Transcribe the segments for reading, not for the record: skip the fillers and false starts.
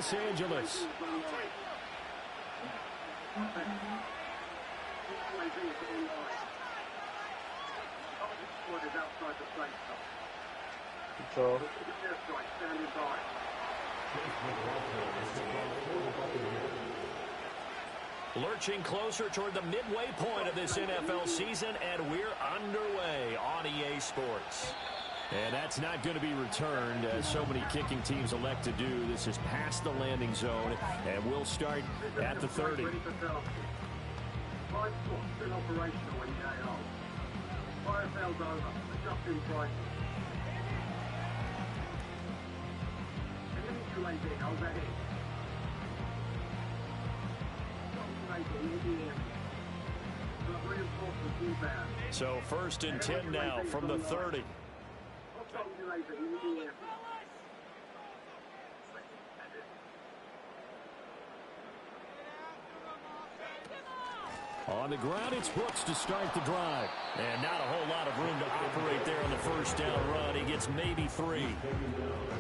Los Angeles. So. Lurching closer toward the midway point of this NFL season, and we're underway on EA Sports. And that's not going to be returned, as so many kicking teams elect to do. This is past the landing zone, and we'll start at the 30. 5 spots still operational in EAO. IFL's over. Adjusting prices. UAV, hold that in. So 1st and 10 now from the 30. On the ground, it's Brooks to start the drive. And not a whole lot of room to operate there on the first down run. He gets maybe 3.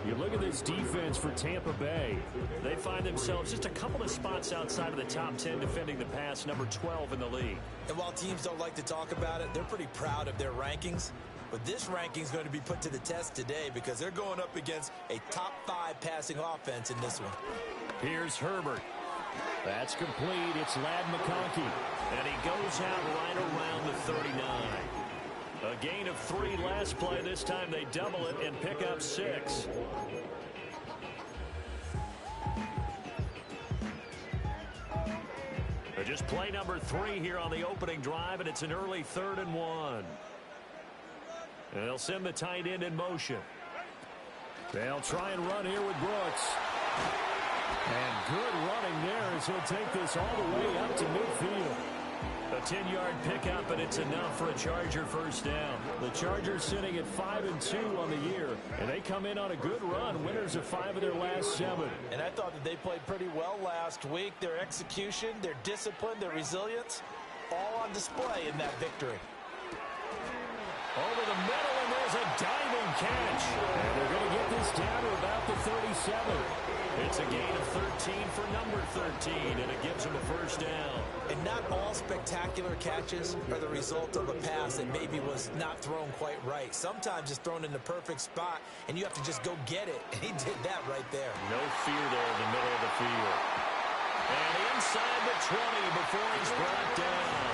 You look at this defense for Tampa Bay. They find themselves just a couple of spots outside of the top 10 defending the pass, number 12 in the league. And while teams don't like to talk about it, they're pretty proud of their rankings. But this ranking is going to be put to the test today because they're going up against a top 5 passing offense in this one. Here's Herbert. That's complete. It's Ladd McConkey. And he goes out right around the 39. A gain of 3 last play. This time they double it and pick up 6. Just play number 3 here on the opening drive, and it's an early 3rd and 1. And they'll send the tight end in motion. They'll try and run here with Brooks. And good running there as he'll take this all the way up to midfield. A 10-yard pickup, and it's enough for a Charger first down. The Chargers sitting at 5-2 on the year, and they come in on a good run, winners of 5 of their last 7. And I thought that they played pretty well last week. Their execution, their discipline, their resilience, all on display in that victory. Over the middle, and there's a diving catch. And they're going to get this down to about the 37. It's a gain of 13 for number 13, and it gives them a first down. And not all spectacular catches are the result of a pass that maybe was not thrown quite right. Sometimes it's thrown in the perfect spot, and you have to just go get it. And he did that right there. No fear there in the middle of the field. And inside the 20 before he's brought down.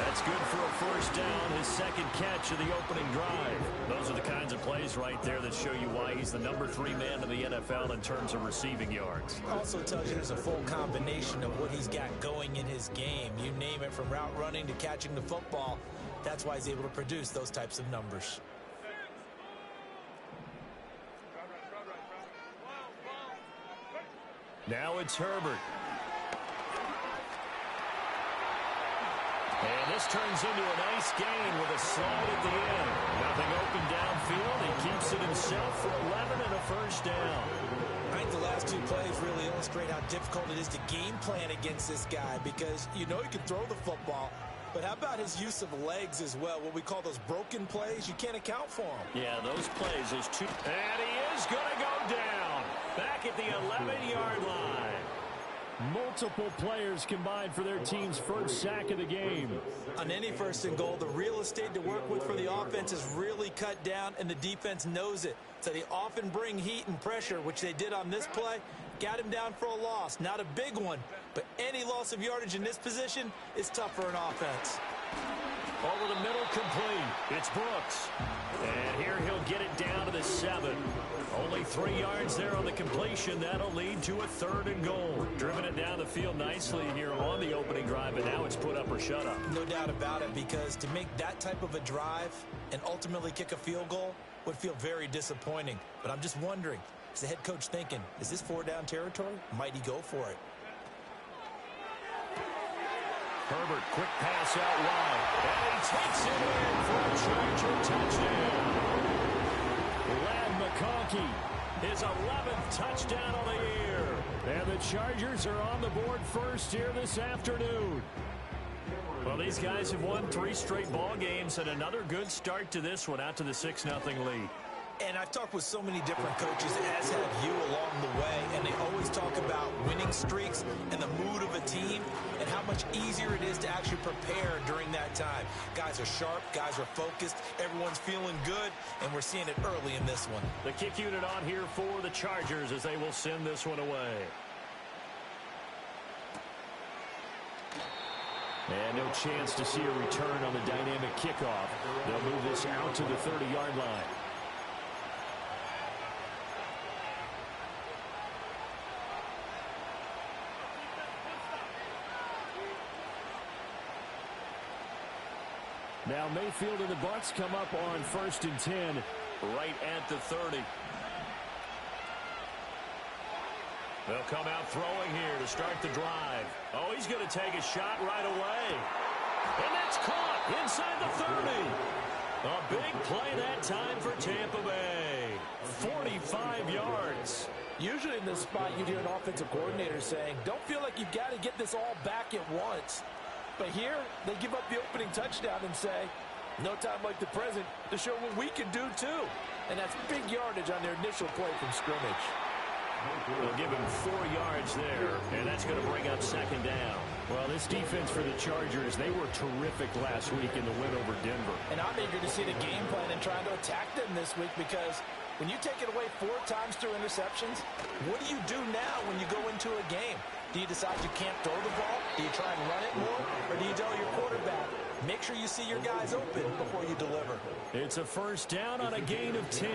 That's good for a first down, his second catch of the opening drive. Those are the kinds of plays right there that show you why he's the number 3 man in the NFL in terms of receiving yards. Also tells you there's a full combination of what he's got going in his game. You name it, from route running to catching the football. That's why he's able to produce those types of numbers. Now it's Herbert. And this turns into a nice gain with a slide at the end. Nothing open downfield. He keeps it himself for 11 and a first down. I think the last 2 plays really illustrate how difficult it is to game plan against this guy, because you know he can throw the football, but how about his use of legs as well? What we call those broken plays, you can't account for them. Yeah, those plays, those 2. And he is going to go down back at the 11-yard line. Multiple players combined for their team's first sack of the game. On any 1st and goal, the real estate to work with for the offense is really cut down, and the defense knows it. So they often bring heat and pressure, which they did on this play. Got him down for a loss. Not a big one, but any loss of yardage in this position is tough for an offense. Over the middle, complete. It's Brooks. And here he'll get it down to the 7. Only 3 yards there on the completion. That'll lead to a 3rd and goal. Driven it down the field nicely here on the opening drive, but now it's put up or shut up. No doubt about it, because to make that type of a drive and ultimately kick a field goal would feel very disappointing. But I'm just wondering, is the head coach thinking, is this 4-down territory? Might he go for it? Herbert, quick pass out wide. And he takes it in for a Charger touchdown. Ladd McConkey, his 11th touchdown on the year. And the Chargers are on the board first here this afternoon. Well, these guys have won 3 straight ball games, and another good start to this one, out to the 6-0 lead. And I've talked with so many different coaches, as have you, along the way, and they always talk about winning streaks and the mood of a team and how much easier it is to actually prepare during that time. Guys are sharp, guys are focused, everyone's feeling good, and we're seeing it early in this one. The kick unit on here for the Chargers as they will send this one away. And no chance to see a return on the dynamic kickoff. They'll move this out to the 30-yard line. Now Mayfield and the Bucs come up on 1st and 10 right at the 30. They'll come out throwing here to start the drive. Oh, he's going to take a shot right away. And that's caught inside the 30. A big play that time for Tampa Bay. 45 yards. Usually in this spot, you'd hear an offensive coordinator saying, don't feel like you've got to get this all back at once. But here, they give up the opening touchdown and say, no time like the present to show what we can do too. And that's big yardage on their initial play from scrimmage. They'll give him 4 yards there, and that's going to bring up 2nd down. Well, this defense for the Chargers, they were terrific last week in the win over Denver. And I'm eager to see the game plan and trying to attack them this week because when you take it away 4 times through interceptions, what do you do now when you go into a game? Do you decide you can't throw the ball? Do you try and run it more? Or do you tell your quarterback, make sure you see your guys open before you deliver? It's a 1st down on a gain of 10.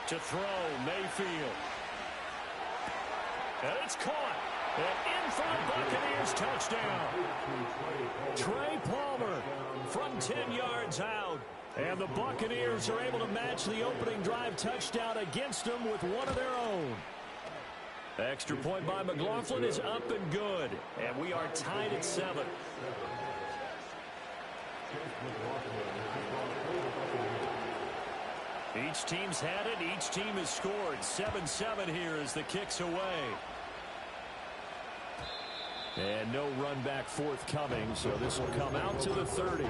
To throw, Mayfield. And it's caught. And in for the Buccaneers touchdown. Trey Palmer from 10 yards out. And the Buccaneers are able to match the opening drive touchdown against them with one of their own. Extra point by McLaughlin is up and good. And we are tied at 7. Each team's had it. Each team has scored. 7-7 here as the kick's away. And no run back forthcoming, so this will come out to the 30.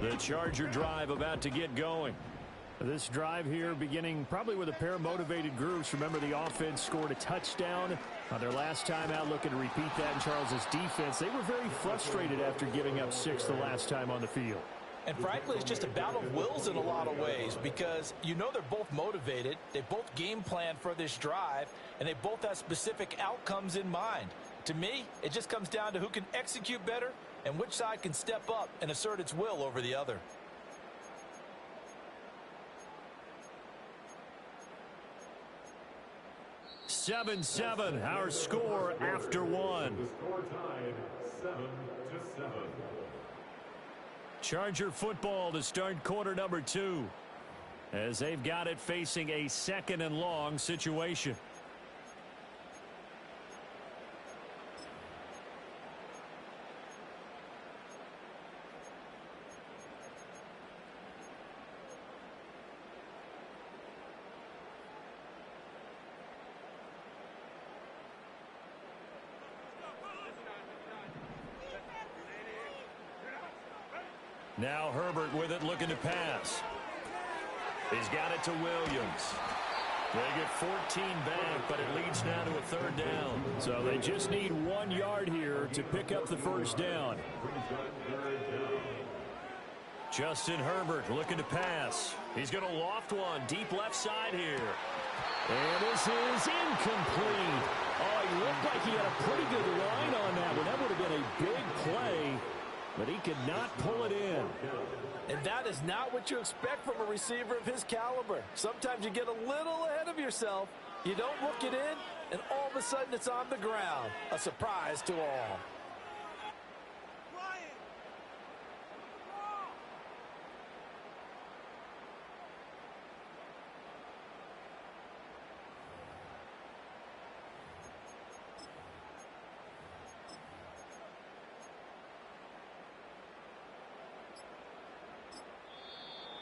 The Charger drive about to get going. This drive here beginning probably with a pair of motivated groups. Remember, the offense scored a touchdown on their last time out, looking to repeat that in Charles's defense. They were very frustrated after giving up 6 the last time on the field. And frankly, it's just a battle of wills in a lot of ways because you know they're both motivated. They both game plan for this drive, and they both have specific outcomes in mind. To me, it just comes down to who can execute better and which side can step up and assert its will over the other. Seven, our score after one. Score tied 7-7. Charger football to start quarter number 2 as they've got it facing a 2nd and long situation. Now Herbert with it, looking to pass. He's got it to Williams. They get 14 back, but it leads now to a 3rd down. So they just need 1 yard here to pick up the 1st down. Justin Herbert looking to pass. He's going to loft one deep left side here. And this is incomplete. Oh, he looked like he had a pretty good line on that one. That would have been a big play, but he could not pull it in. And that is not what you expect from a receiver of his caliber. Sometimes you get a little ahead of yourself. You don't look it in, and all of a sudden it's on the ground. A surprise to all.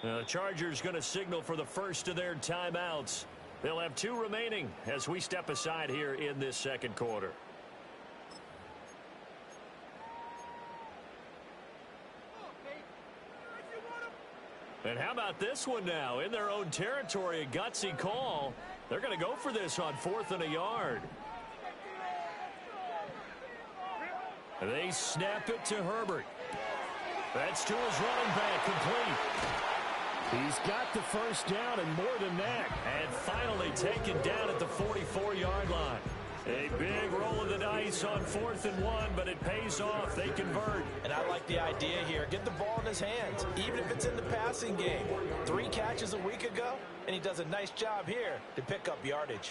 The Chargers going to signal for the first of their timeouts. They'll have 2 remaining as we step aside here in this second quarter. And how about this one now? In their own territory, a gutsy call. They're going to go for this on 4th and a yard. They snap it to Herbert. That's to his running back, complete. He's got the first down and more than that. And finally taken down at the 44-yard line. A big roll of the dice on 4th and 1, but it pays off. They convert. And I like the idea here. Get the ball in his hands, even if it's in the passing game. 3 catches a week ago, and he does a nice job here to pick up yardage.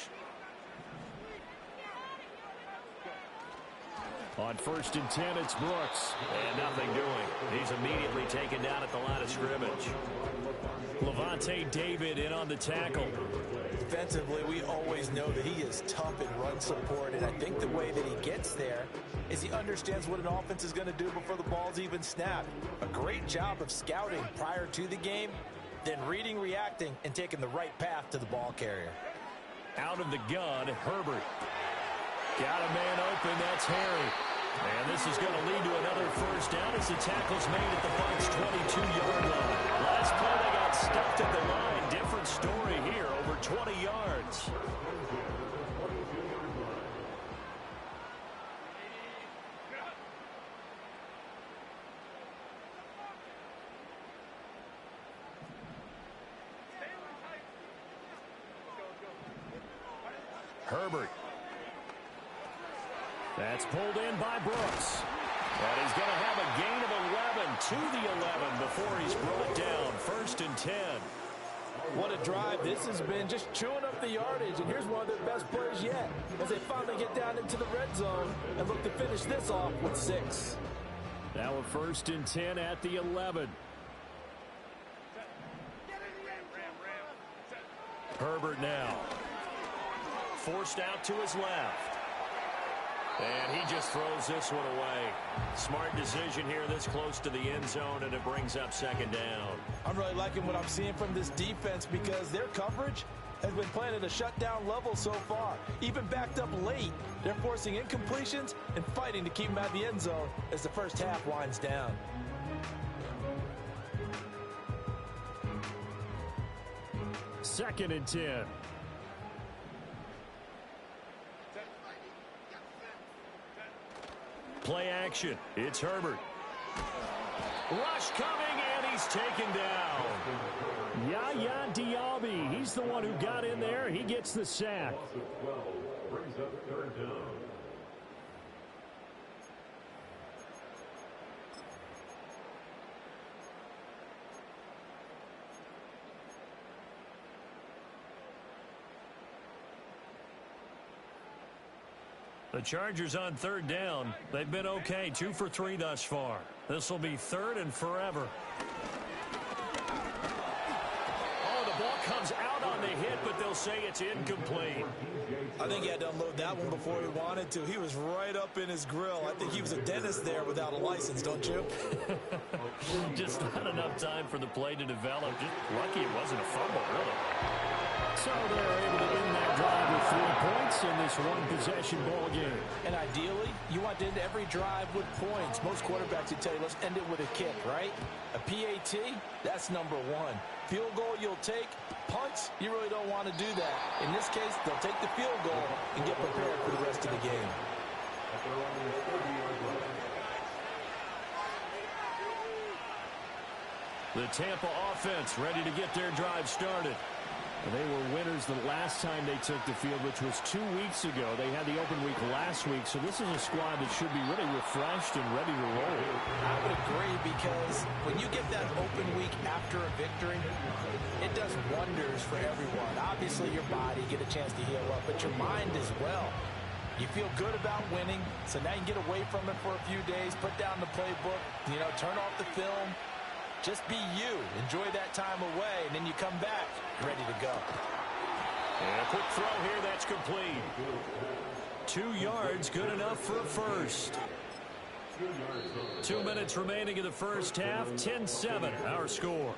On 1st and 10, it's Brooks. And nothing doing. He's immediately taken down at the line of scrimmage. Lavonte David in on the tackle. Defensively, we always know that he is tough in run support, and I think the way that he gets there is he understands what an offense is going to do before the ball's even snapped. A great job of scouting prior to the game, then reading, reacting, and taking the right path to the ball carrier. Out of the gun, Herbert. Got a man open, that's Harry. And this is going to lead to another first down as the tackle's made at the Bucs' 22-yard line. Last play, they got stuffed at the line. Different story here, over 20 yards. Herbert. That's pulled in by Brooks. And he's going to have a gain of 11 to the 11 before he's brought down. 1st and 10. What a drive this has been, just chewing up the yardage. And here's one of their best plays yet as they finally get down into the red zone and look to finish this off with 6. Now a 1st and 10 at the 11. Herbert now. Forced out to his left. And he just throws this one away. Smart decision here this close to the end zone, and it brings up 2nd down. I'm really liking what I'm seeing from this defense because their coverage has been playing at a shutdown level so far. Even backed up late, they're forcing incompletions and fighting to keep them out of the end zone as the first half winds down. Second and 10. Play action. It's Herbert. Rush coming, and he's taken down. Yaya Diaby. He's the one who got in there. He gets the sack. 12 brings up 3rd down. The Chargers on 3rd down. They've been okay, 2 for 3 thus far. This will be 3rd and forever. Oh, the ball comes out on the hit, but they'll say it's incomplete. I think he had to unload that one before he wanted to. He was right up in his grill. I think he was a dentist there without a license, don't you? Just not enough time for the play to develop. Just lucky it wasn't a fumble, really. So they're able to end that drive with 3 points in this one-possession ball game. And ideally, you want to end every drive with points. Most quarterbacks would tell you, let's end it with a kick, right? A PAT, that's number 1. Field goal you'll take. Punts, you really don't want to do that. In this case, they'll take the field goal and get prepared for the rest of the game. The Tampa offense ready to get their drive started. They were winners the last time they took the field, which was 2 weeks ago. They had the open week last week, so this is a squad that should be really refreshed and ready to roll. I would agree, because when you get that open week after a victory, it does wonders for everyone. Obviously, your body get a chance to heal up, but your mind as well. You feel good about winning, so now you can get away from it for a few days, put down the playbook, turn off the film. Just be you. Enjoy that time away, and then you come back ready to go. And a quick throw here, that's complete. 2 yards, good enough for a first. 2 minutes remaining in the first half, 10-7, our score.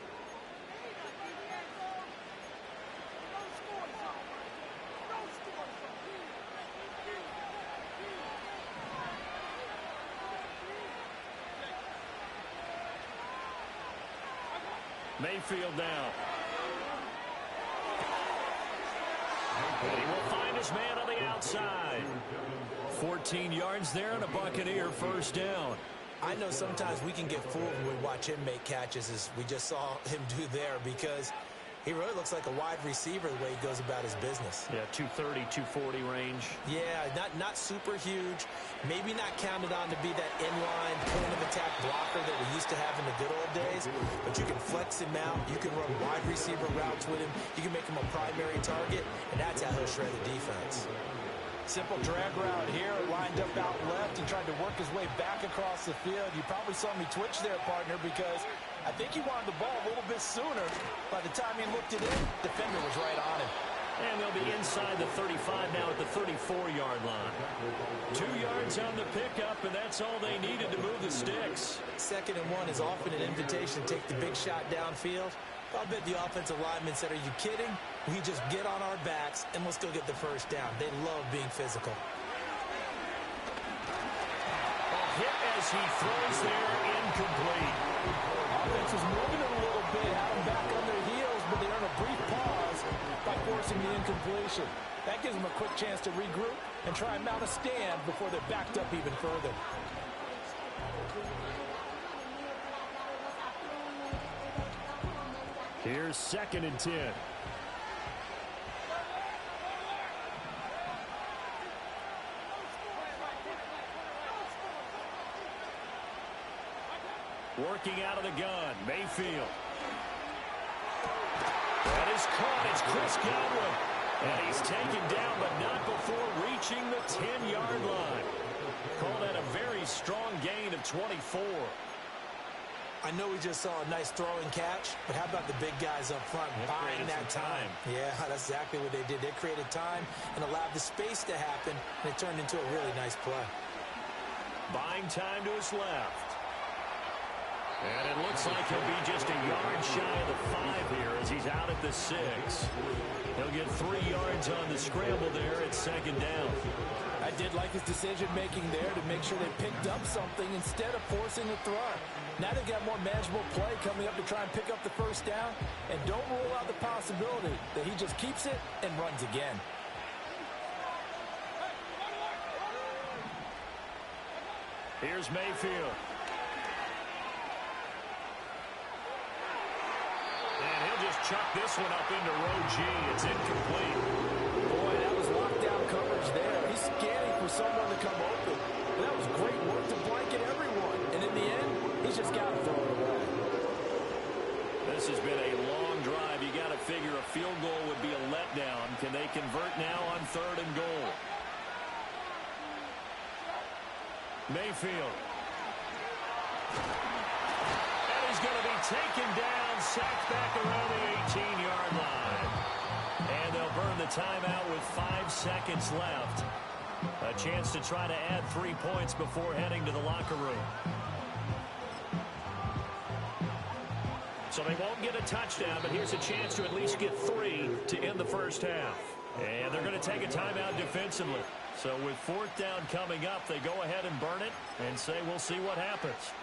Mayfield now. And he will find his man on the outside. 14 yards there and a Buccaneer first down. I know sometimes we can get fooled when we watch him make catches, as we just saw him do there, because he really looks like a wide receiver the way he goes about his business. Yeah, 230, 240 range. Yeah, not super huge. Maybe not counted on to be that inline point-of-attack blocker that we used to have in the good old days. But you can flex him out. You can run wide receiver routes with him. You can make him a primary target, and that's how he'll shred the defense. Simple drag route here, lined up out left and tried to work his way back across the field. You probably saw me twitch there, partner, because I think he wanted the ball a little bit sooner. By the time he looked it in, defender was right on him. And they'll be inside the 35 now at the 34-yard line. 2 yards on the pickup, and that's all they needed to move the sticks. 2nd and 1 is often an invitation to take the big shot downfield. I'll bet the offensive lineman said, "Are you kidding? We just get on our backs and let's go get the first down." They love being physical. A hit as he throws there, incomplete. Offense was moving it a little bit, had them back on their heels, but they earned a brief pause by forcing the incompletion. That gives them a quick chance to regroup and try and mount a stand before they're backed up even further. Here's 2nd and 10. Working out of the gun, Mayfield. That is caught. It's Chris Godwin. And he's taken down, but not before reaching the 10-yard line. Called at a very strong gain of 24. I know we just saw a nice throwing catch, but how about the big guys up front buying that time? Yeah, that's exactly what they did. They created time and allowed the space to happen, and it turned into a really nice play. Buying time to his left. And it looks like he'll be just a yard shy of the 5 here as he's out at the 6. He'll get 3 yards on the scramble there at 2nd down. I did like his decision-making there to make sure they picked up something instead of forcing a throw. Now they've got more manageable play coming up to try and pick up the first down, and don't rule out the possibility that he just keeps it and runs again. Here's Mayfield. And he'll just chuck this one up into row G. It's incomplete. Boy, that was lockdown coverage there. He's scanning for someone to come open. And that was great work to blanket everyone. And in the end, he's just got to throw it away. This has been a long drive. You got to figure a field goal would be a letdown. Can they convert now on 3rd and goal? Mayfield. And he's going to be taken down, sacked back around the 18-yard line. And they'll burn the timeout with 5 seconds left. A chance to try to add 3 points before heading to the locker room. So they won't get a touchdown, but here's a chance to at least get 3 to end the first half. And they're going to take a timeout defensively. So with 4th down coming up, they go ahead and burn it and say we'll see what happens.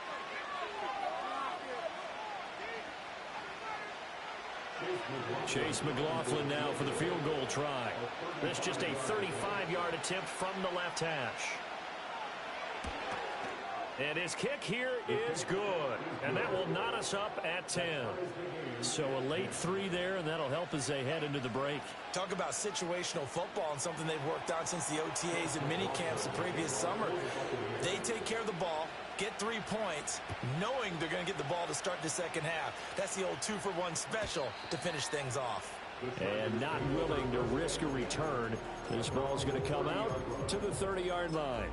Chase McLaughlin now for the field goal try. This just a 35-yard attempt from the left hash. And his kick here is good. And that will knot us up at 10. So a late 3 there, and that'll help as they head into the break. Talk about situational football and something they've worked on since the OTAs and mini camps the previous summer. They take care of the ball, get 3 points, knowing they're going to get the ball to start the second half. That's the old 2-for-1 special to finish things off. And not willing to risk a return. This ball's going to come out to the 30-yard line.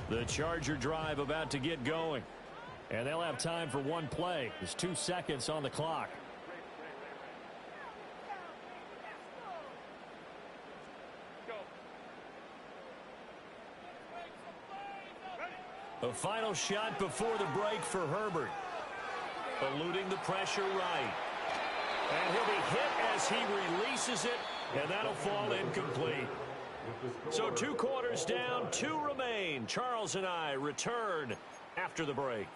The Charger drive about to get going. And they'll have time for one play. There's 2 seconds on the clock. A final shot before the break for Herbert. Eluding the pressure right. And he'll be hit as he releases it, and that'll fall incomplete. So 2 quarters down, 2 remain. Charles and I return after the break.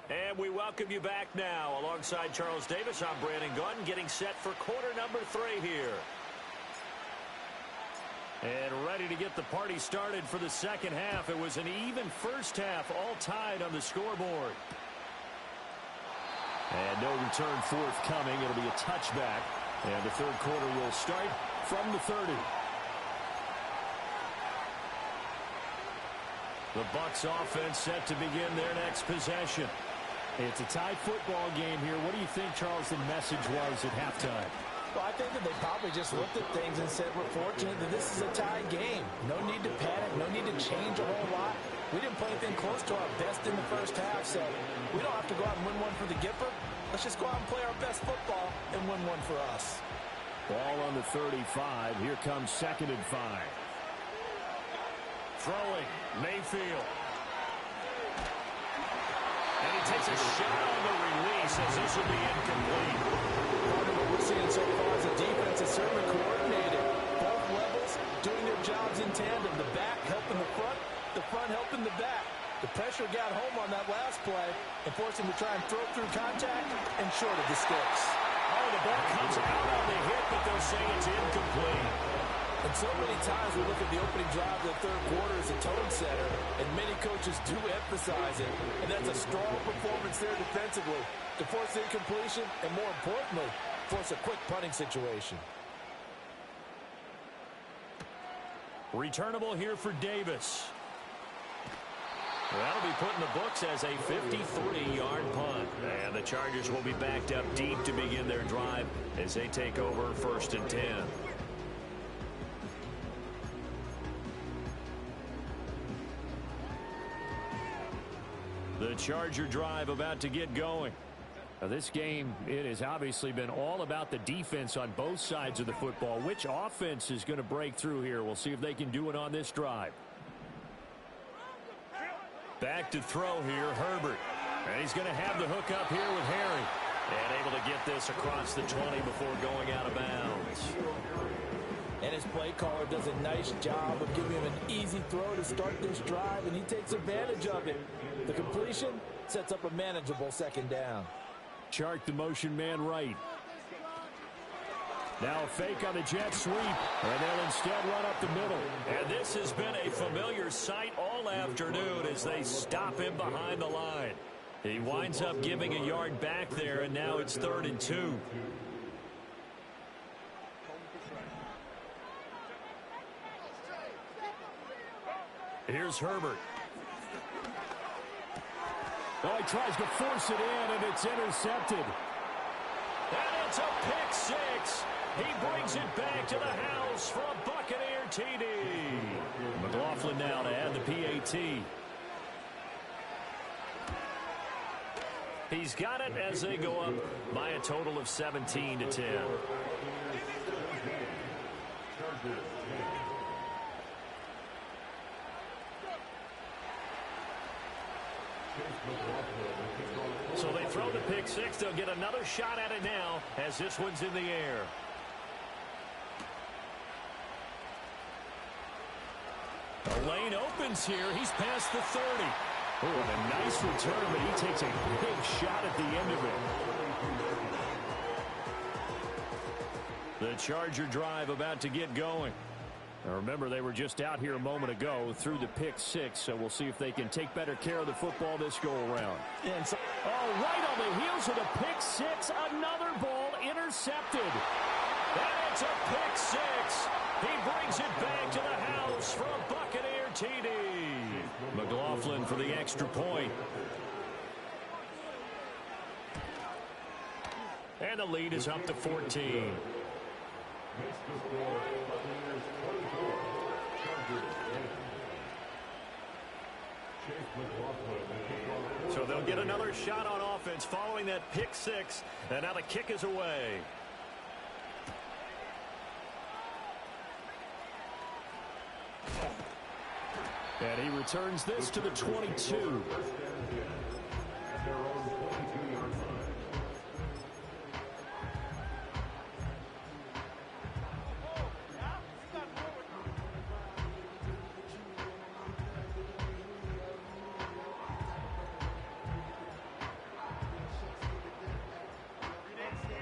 And we welcome you back now. Alongside Charles Davis, I'm Brandon Gunn, getting set for quarter number 3 here. And ready to get the party started for the second half. It was an even first half, all tied on the scoreboard. And no return forthcoming. It'll be a touchback. And the third quarter will start from the 30. The Bucs offense set to begin their next possession. It's a tied football game here. What do you think, Charles, the message was at halftime? Well, I think that they probably just looked at things and said, we're fortunate that this is a tied game. No need to panic. No need to change a whole lot. We didn't play anything close to our best in the first half, so we don't have to go out and win one for the Gipper. Let's just go out and play our best football and win one for us. Ball on the 35. Here comes 2nd and 5. Throwing, Mayfield. And he takes a shot on the release as this will be incomplete. Part of what we're seeing so far is the defense is certainly coordinated. Both levels doing their jobs in tandem. The back helping the front helping the back. The pressure got home on that last play and forced him to try and throw through contact and short of the sticks. Oh, the ball comes out on the hit, but they'll say it's incomplete. And so many times we look at the opening drive of the third quarter as a tone setter, and many coaches do emphasize it. And that's a strong performance there defensively to force incompletion and, more importantly, force a quick punting situation. Returnable here for Davis. That'll be put in the books as a 53-yard punt. And the Chargers will be backed up deep to begin their drive as they take over 1st and 10. The Charger drive about to get going. Now this game, it has obviously been all about the defense on both sides of the football. Which offense is going to break through here? We'll see if they can do it on this drive. Back to throw here, Herbert. And he's going to have the hook up here with Harry. And able to get this across the 20 before going out of bounds. And his play caller does a nice job of giving him an easy throw to start this drive, and he takes advantage of it. The completion sets up a manageable 2nd down. Chark the motion man right. Now a fake on the jet sweep, and they'll instead run up the middle. And this has been a familiar sight all afternoon as they stop him behind the line. He winds up giving a yard back there, and now it's 3rd and 2. Here's Herbert. Oh, he tries to force it in, and it's intercepted. And it's a pick 6. He brings it back to the house for a Buccaneer TD. McLaughlin now to add the PAT. He's got it as they go up by a total of 17 to 10. So they throw the pick 6. They'll get another shot at it now as this one's in the air. The lane opens here. He's past the 30. Oh, and a nice return, but he takes a big shot at the end of it. The Charger drive about to get going. Now remember, they were just out here a moment ago through the pick 6, so we'll see if they can take better care of the football this go-around. And so, right on the heels of the pick 6, another ball intercepted. And it's a pick 6. He brings it back to the house for a Buccaneer TD. McLaughlin for the extra point. And the lead is up to 14. So they'll get another shot on offense following that pick 6. And now the kick is away. And he returns this to the 22.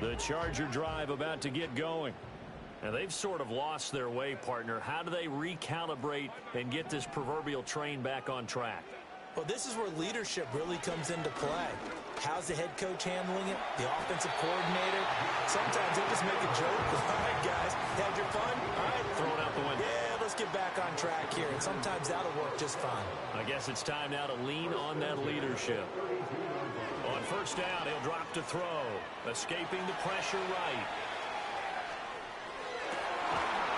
The Charger drive about to get going. And they've sort of lost their way, partner. How do they recalibrate and get this proverbial train back on track? Well, this is where leadership really comes into play. How's the head coach handling it? The offensive coordinator? Sometimes they just make a joke. All right, guys, had your fun? All right. Throw it out the window. Yeah, let's get back on track here. And sometimes that'll work just fine. I guess it's time now to lean on that leadership. On first down, he'll drop to throw. Escaping the pressure right.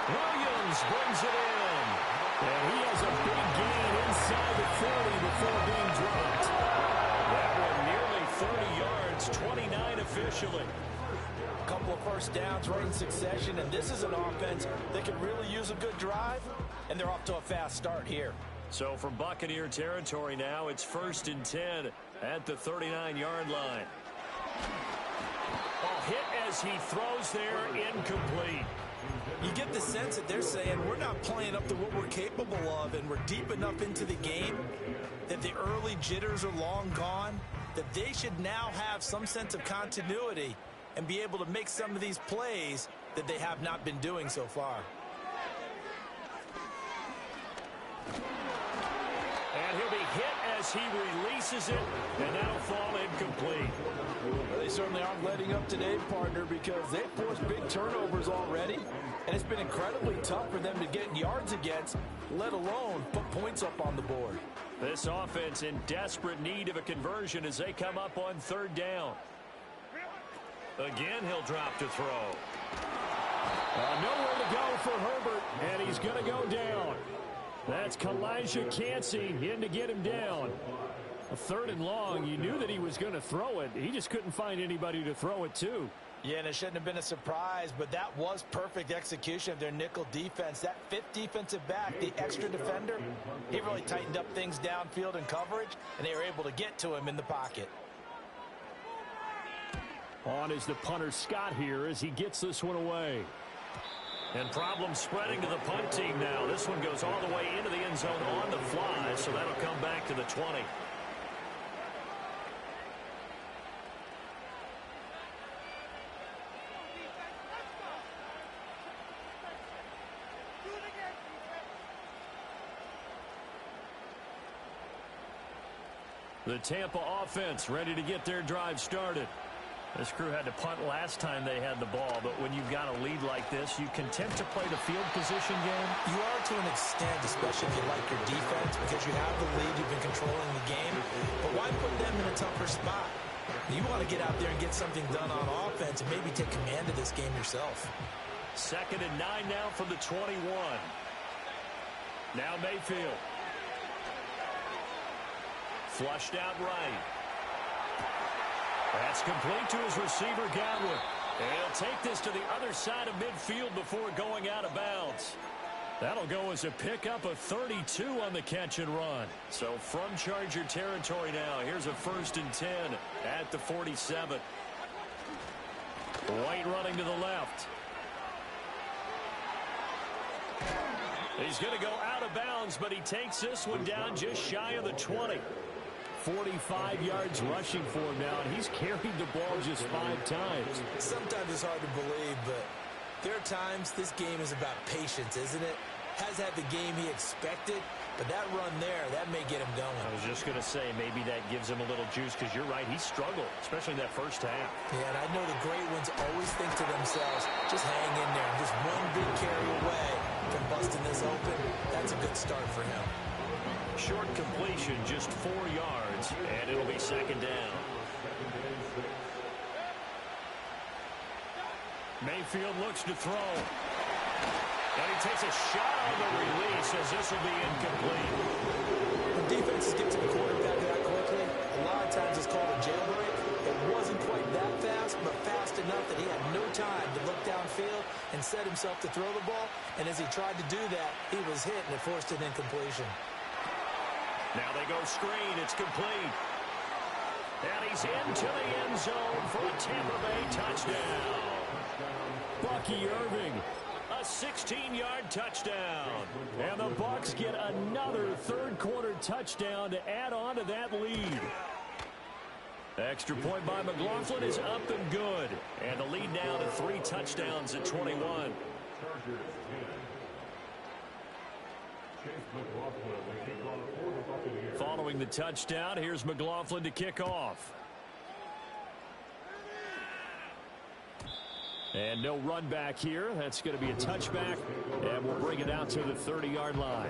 Williams brings it in. And he has a big gain inside the 40 before being dropped. That one nearly 30 yards, 29 officially. A couple of first downs right in succession, and this is an offense that could really use a good drive, and they're off to a fast start here. So from Buccaneer territory now, it's 1st and 10 at the 39-yard line. Ball hit as he throws there, incomplete. You get the sense that they're saying we're not playing up to what we're capable of, and we're deep enough into the game that the early jitters are long gone, that they should now have some sense of continuity and be able to make some of these plays that they have not been doing so far. And he'll be hit as he releases it, and that'll fall incomplete. Well, they certainly aren't letting up today, partner, because they've forced big turnovers already, and it's been incredibly tough for them to get yards against, let alone put points up on the board. This offense in desperate need of a conversion as they come up on 3rd down. Again, he'll drop to throw. Nowhere to go for Herbert, and he's going to go down. That's Kalijah Cansey in to get him down. A 3rd and long, you knew that he was going to throw it. He just couldn't find anybody to throw it to. Yeah, and it shouldn't have been a surprise, but that was perfect execution of their nickel defense. That 5th defensive back, the extra defender, he really tightened up things downfield in coverage, and they were able to get to him in the pocket. On is the punter Scott here as he gets this one away. And problems spreading to the punt team now. This one goes all the way into the end zone on the fly, so that'll come back to the 20. The Tampa offense ready to get their drive started. This crew had to punt last time they had the ball, but when you've got a lead like this, you content to play the field position game? You are to an extent, especially if you like your defense, because you have the lead, you've been controlling the game. But why put them in a tougher spot? You want to get out there and get something done on offense and maybe take command of this game yourself. 2nd and 9 now from the 21. Now Mayfield. Flushed out right. That's complete to his receiver, Godwin. And he'll take this to the other side of midfield before going out of bounds. That'll go as a pickup of 32 on the catch and run. So from Charger territory now, here's a 1st and 10 at the 47. White running to the left. He's going to go out of bounds, but he takes this one down just shy of the 20. 45 yards rushing for him now, and he's carried the ball just 5 times. Sometimes it's hard to believe, but there are times this game is about patience, isn't it? Has had the game he expected, but that run there, that may get him going. I was just going to say, maybe that gives him a little juice, because you're right, he struggled, especially in that first half. Yeah, and I know the great ones always think to themselves, just hang in there. Just one big carry away from busting this open. That's a good start for him. Short completion, just 4 yards, and it'll be 2nd down. Mayfield looks to throw. And he takes a shot on the release as this will be incomplete. When defenses get to the quarterback that quickly, a lot of times it's called a jailbreak. It wasn't quite that fast, but fast enough that he had no time to look downfield and set himself to throw the ball. And as he tried to do that, he was hit and it forced an incompletion. Now they go screen. It's complete. And he's into the end zone for a Tampa Bay touchdown. Bucky Irving. A 16-yard touchdown. And the Bucs get another 3rd quarter touchdown to add on to that lead. Extra point by McLaughlin is up and good. And the lead now to 3 touchdowns at 21. Chargers 10. Chase McLaughlin, the kickoff for the Buccaneers. Following the touchdown, here's McLaughlin to kick off. And no run back here. That's going to be a touchback. And we'll bring it out to the 30-yard line.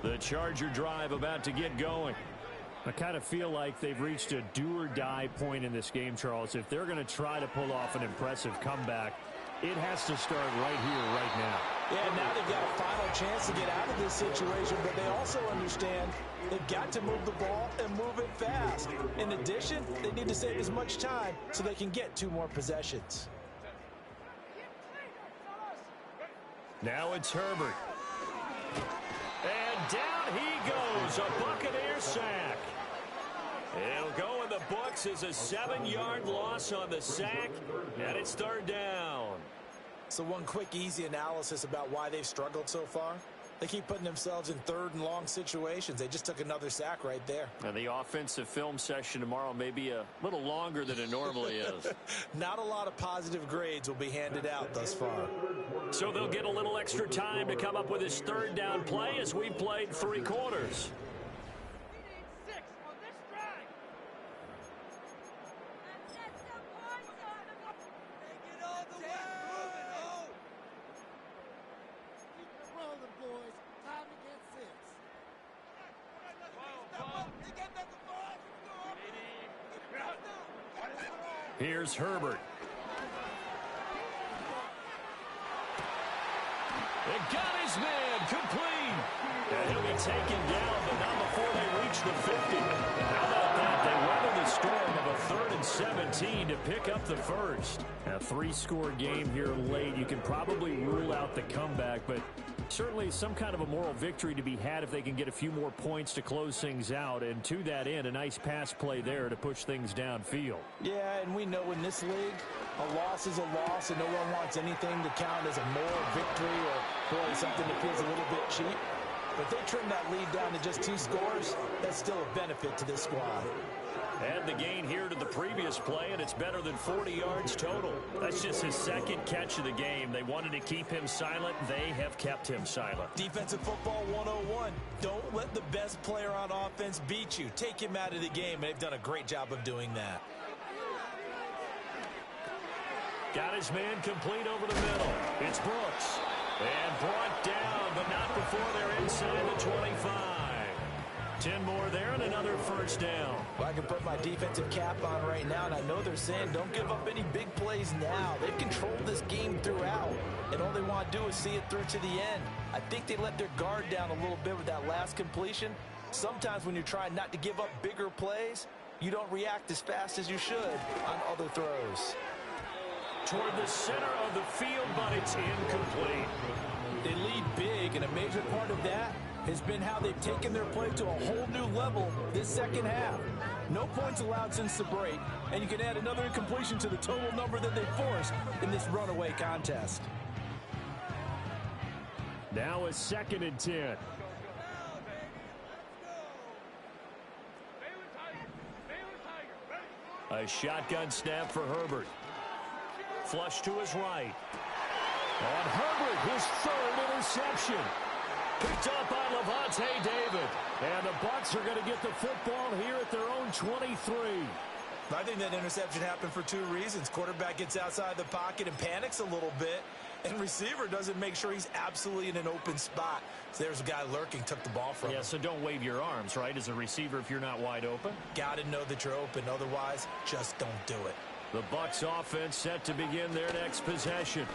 The Charger drive about to get going. I kind of feel like they've reached a do-or-die point in this game, Charles. If they're going to try to pull off an impressive comeback, it has to start right here, right now. Yeah, now they've got a final chance to get out of this situation, but they also understand they've got to move the ball and move it fast. In addition, they need to save as much time so they can get 2 more possessions. Now it's Herbert. And down he goes, a Buccaneer sack. It'll go in the books as a 7-yard loss on the sack, and it's 3rd down. So one quick, easy analysis about why they've struggled so far. They keep putting themselves in 3rd and long situations. They just took another sack right there. And the offensive film session tomorrow may be a little longer than it normally is. Not a lot of positive grades will be handed out thus far. So they'll get a little extra time to come up with his 3rd down play as we've played 3 quarters. Here's Herbert. It got his man complete. And he'll be taken down, but not before they reach the 50. How about that? They weather the storm of a 3rd and 17 to pick up the first. A 3-score game here late. You can probably rule out the comeback, but certainly some kind of a moral victory to be had if they can get a few more points to close things out. And to that end, a nice pass play there to push things downfield. Yeah, and we know in this league, a loss is a loss, and no one wants anything to count as a moral victory or really something that feels a little bit cheap. But if they trim that lead down to just 2 scores, that's still a benefit to this squad. Add the gain here to the previous play, and it's better than 40 yards total. That's just his 2nd catch of the game. They wanted to keep him silent. They have kept him silent. Defensive football 101. Don't let the best player on offense beat you. Take him out of the game, and they've done a great job of doing that. Got his man complete over the middle. It's Brooks. And brought down, but not before they're inside the 25. 10 more there and another 1st down. Well, I can put my defensive cap on right now, and I know they're saying don't give up any big plays now. They've controlled this game throughout, and all they want to do is see it through to the end. I think they let their guard down a little bit with that last completion. Sometimes when you're trying not to give up bigger plays, you don't react as fast as you should on other throws. Toward the center of the field, but it's incomplete. They lead big, and a major part of that has been how they've taken their play to a whole new level this 2nd half. No points allowed since the break, and you can add another incompletion to the total number that they forced in this runaway contest. Now a 2nd and 10. A shotgun snap for Herbert. Flush to his right. And Herbert, his 3rd interception. Picked up by Levante David. And the Bucs are going to get the football here at their own 23. I think that interception happened for 2 reasons. Quarterback gets outside the pocket and panics a little bit, and receiver doesn't make sure he's absolutely in an open spot. So there's a guy lurking, took the ball from him. Yeah, so don't wave your arms, right, as a receiver if you're not wide open. Got to know that you're open. Otherwise, just don't do it. The Bucs offense set to begin their next possession.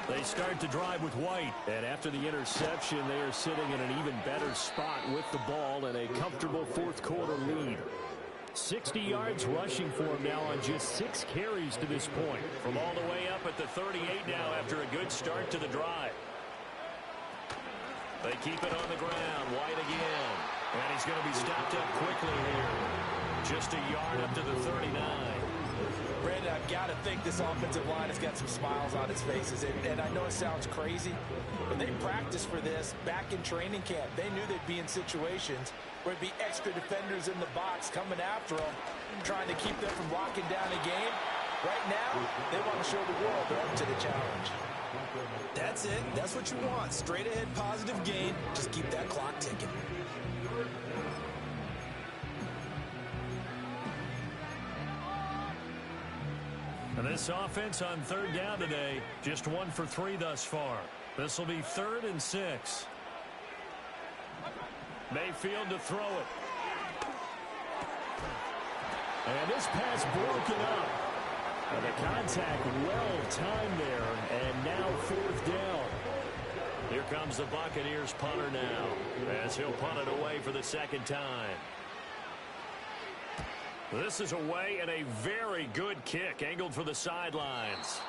They start to drive with White. And after the interception, they are sitting in an even better spot with the ball and a comfortable 4th quarter lead. 60 yards rushing for him now on just 6 carries to this point. From all the way up at the 38 now after a good start to the drive. They keep it on the ground. White again. And he's going to be stopped up quickly here. Just a yard up to the 39. Brandon, I've got to think this offensive line has got some smiles on its faces. And I know it sounds crazy, but they practiced for this back in training camp. They knew they'd be in situations where it'd be extra defenders in the box coming after them, trying to keep them from locking down a game. Right now, they want to show the world they're up to the challenge. That's it. That's what you want. Straight ahead, positive gain. Just keep that clock ticking. And this offense on third down today, just 1 for 3 thus far. This will be 3rd and 6. Mayfield to throw it. And this pass broken up. The contact well timed there, and now 4th down. Here comes the Buccaneers punter now, as he'll punt it away for the 2nd time. This is away and a very good kick, angled for the sidelines.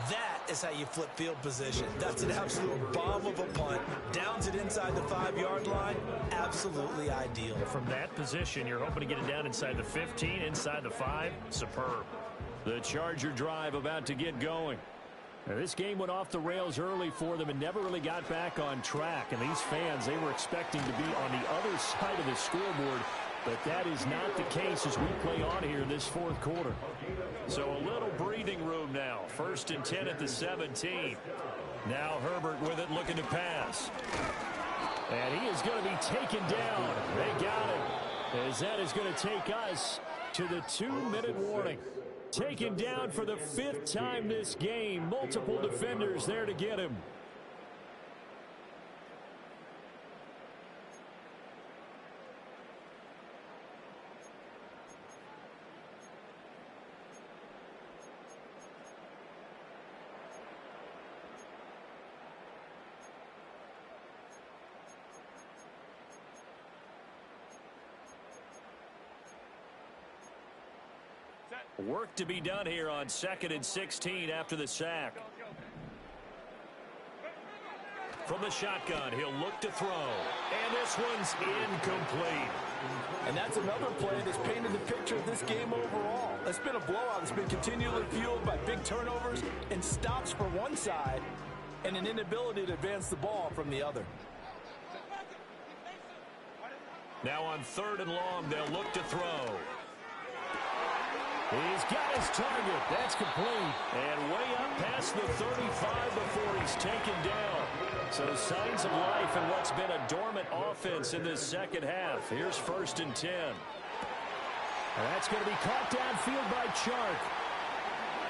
That is how you flip field position. That's an absolute bomb of a punt. Downs it inside the 5-yard line. Absolutely ideal. From that position, you're hoping to get it down inside the 15, inside the 5. Superb. The Charger drive about to get going. Now, this game went off the rails early for them and never really got back on track. And these fans, they were expecting to be on the other side of the scoreboard. But that is not the case as we play on here in this 4th quarter. So a little breathing room now. 1st and 10 at the 17. Now Herbert with it, looking to pass. And he is going to be taken down. They got him. As that is going to take us to the 2-minute warning. Taken down for the 5th time this game. Multiple defenders there to get him. Work to be done here on 2nd and 16 after the sack. From the shotgun, he'll look to throw. And this one's incomplete. And that's another play that's painted the picture of this game overall. It's been a blowout that's been continually fueled by big turnovers and stops for one side and an inability to advance the ball from the other. Now on 3rd and long, they'll look to throw. He's got his target. That's complete. And way up past the 35 before he's taken down. So signs of life in what's been a dormant offense in this 2nd half. Here's 1st and 10. And that's going to be caught downfield by Chark.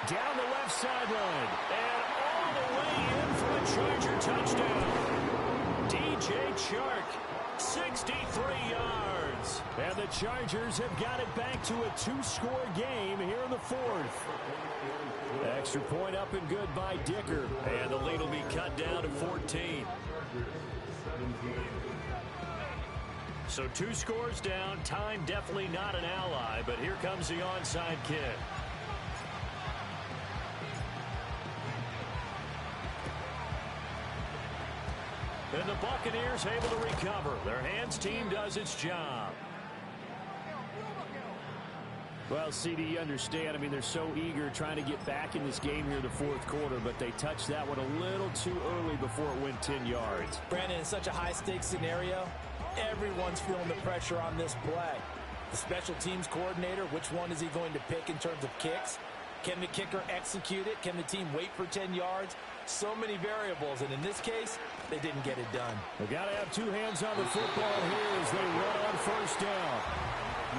Down the left sideline. And all the way in for a Charger touchdown. DJ Chark. 63 yards. And the Chargers have got it back to a 2-score game here in the 4th. Extra point up and good by Dicker. And the lead will be cut down to 14. So 2 scores down. Time definitely not an ally, but here comes the onside kick. And the Buccaneers able to recover. Their hands team does its job. Well, CD, you understand. I mean, they're so eager trying to get back in this game here in the 4th quarter, but they touched that one a little too early before it went 10 yards. Brandon, in such a high-stakes scenario, everyone's feeling the pressure on this play. The special teams coordinator, which one is he going to pick in terms of kicks? Can the kicker execute it? Can the team wait for 10 yards? So many variables, and in this case, they didn't get it done. They've got to have 2 hands on the football here as they run on 1st down.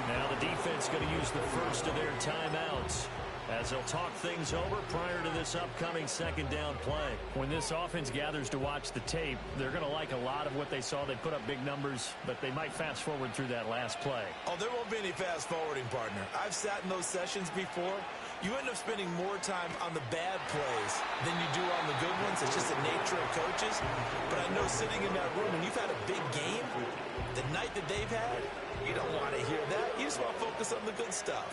Now the defense going to use the first of their timeouts as they'll talk things over prior to this upcoming 2nd down play. When this offense gathers to watch the tape, they're going to like a lot of what they saw. They put up big numbers, but they might fast forward through that last play. Oh, there won't be any fast forwarding, partner. I've sat in those sessions before. You end up spending more time on the bad plays than you do on the good ones. It's just the nature of coaches. But I know sitting in that room, when you've had a big game, the night that they've had, you don't want to hear that. You just want to focus on the good stuff.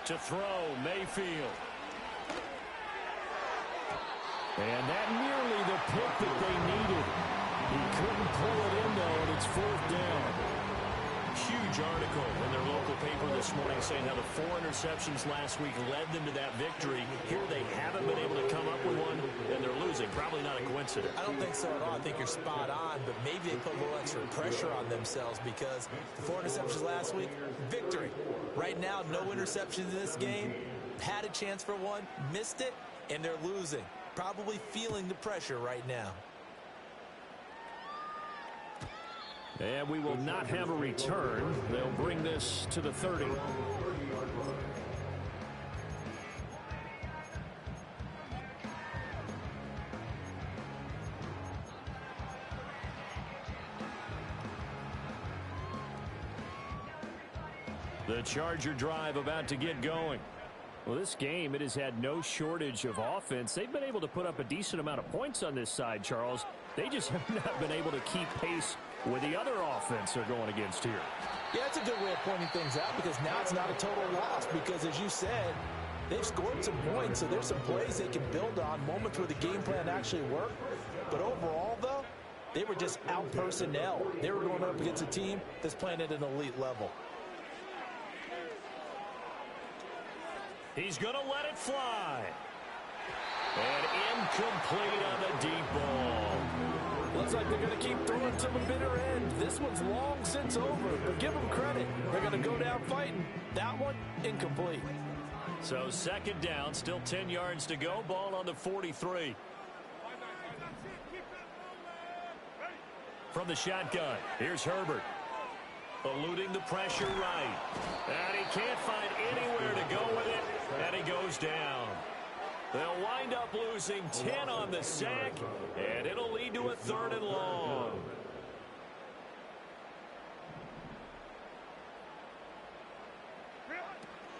To throw, Mayfield. And that nearly the pick that they needed. He couldn't pull it in, though, and it's 4th huge article in their local paper this morning saying how the 4 interceptions last week led them to that victory. Here they haven't been able to come up with one, and they're losing. Probably not a coincidence. I don't think so at all. I think you're spot on, but maybe they put a little extra pressure on themselves because the 4 interceptions last week, victory. Right now, no interceptions in this game. Had a chance for one, missed it, and they're losing. Probably feeling the pressure right now. And we will not have a return. They'll bring this to the 30. The Charger drive about to get going. Well, this game, it has had no shortage of offense. They've been able to put up a decent amount of points on this side, Charles. They just have not been able to keep pace with the other offense they're going against here. Yeah, that's a good way of pointing things out because now it's not a total loss because, as you said, they've scored some points, so there's some plays they can build on, moments where the game plan actually worked. But overall, though, they were just out-personnel. They were going up against a team that's playing at an elite level. He's going to let it fly. And incomplete on the deep ball. Looks like they're going to keep throwing to the bitter end. This one's long since over, but give them credit. They're going to go down fighting. That one, incomplete. So second down, still 10 yards to go. Ball on the 43. From the shotgun, here's Herbert. Eluding the pressure right. And he can't find anywhere to go with it. And he goes down. They'll wind up losing 10 on the sack, and it'll lead to a 3rd and long.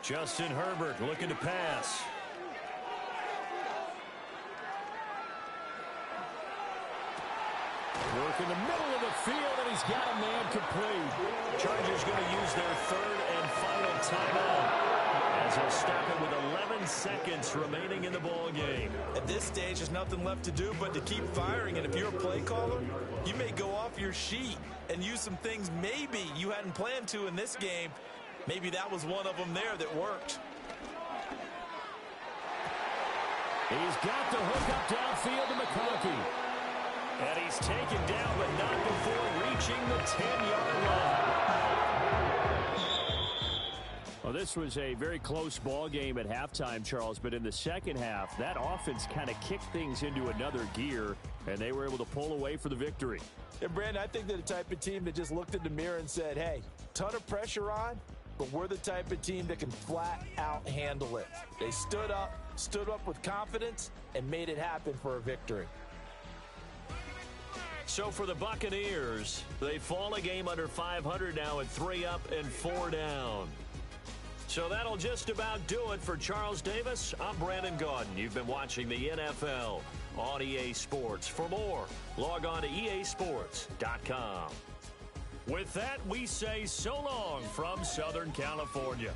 Justin Herbert looking to pass. Work in the middle of the field, and he's got a man complete. Chargers going to use their 3rd and final timeout as they'll stop it with 11 seconds remaining in the ball game. At this stage, there's nothing left to do but to keep firing, and if you're a play caller, you may go off your sheet and use some things maybe you hadn't planned to in this game. Maybe that was one of them there that worked. He's got the hook up downfield to McConkey. And he's taken down, but not before reaching the 10-yard line. Well, this was a very close ball game at halftime, Charles, but in the second half, that offense kind of kicked things into another gear, and they were able to pull away for the victory. And, Brandon, I think they're the type of team that just looked in the mirror and said, hey, ton of pressure on, but we're the type of team that can flat out handle it. They stood up with confidence, and made it happen for a victory. So for the Buccaneers, they fall a game under 500 now at 3 up and 4 down. So that'll just about do it for Charles Davis. I'm Brandon Gaudin. You've been watching the NFL on EA Sports. For more, log on to easports.com. With that, we say so long from Southern California.